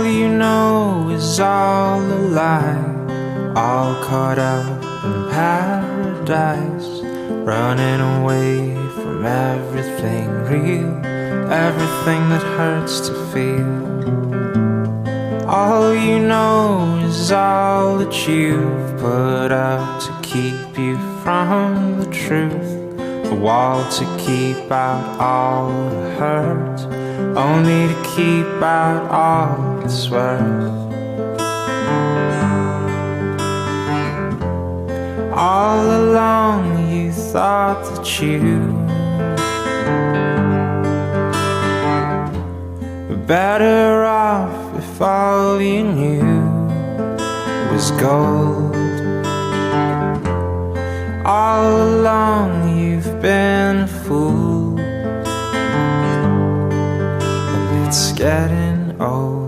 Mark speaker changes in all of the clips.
Speaker 1: All you know is all a lie, all caught up in paradise, running away from everything real, everything that hurts to feel. All you know is all that you've put up to keep you from the truth, a wall to keep out all the hurt, only to keep out all that's worth. All along you thought that you were better off if all you knew was gold. All along you've been a fool, and it's getting old.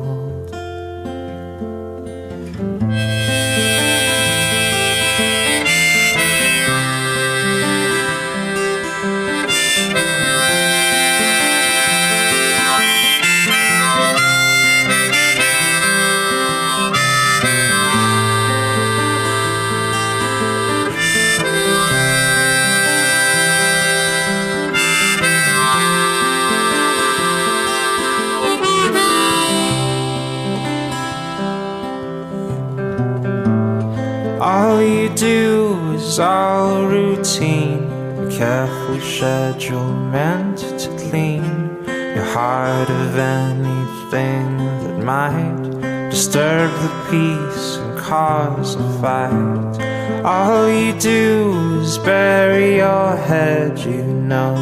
Speaker 1: All you do is all a routine, a careful schedule meant to clean your heart of anything that might disturb the peace and cause a fight. All you do is bury your head, you know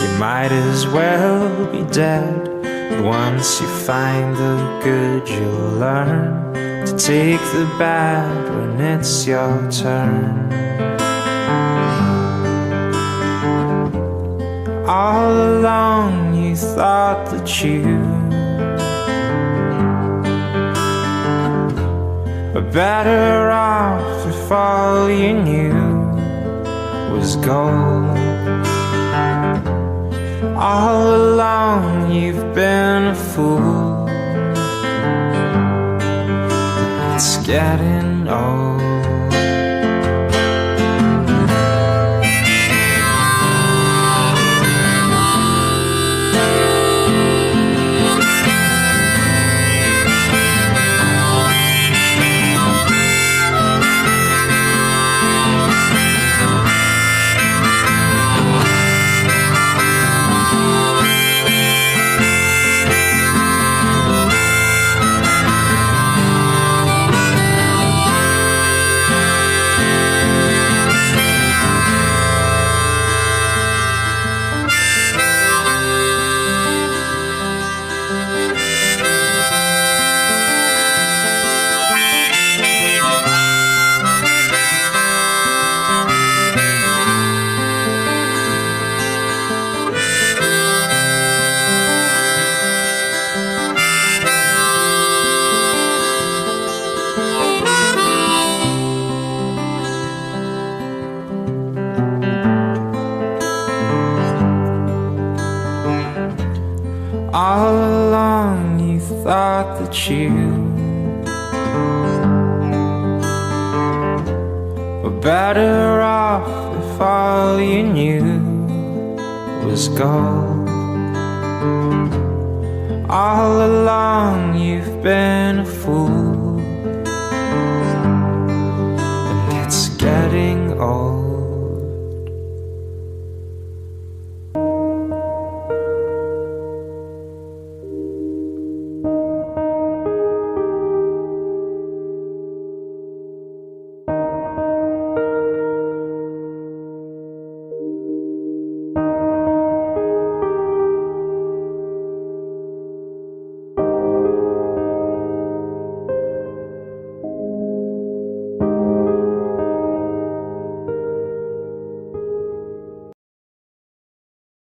Speaker 1: you might as well be dead. But once you find the good, you'll learn to take the bad when it's your turn. All along you thought that you were better off if all you knew was gold. All along you've been a fool, it's getting old. All along you thought that you were better off if all you knew was gold. All along you've been a fool,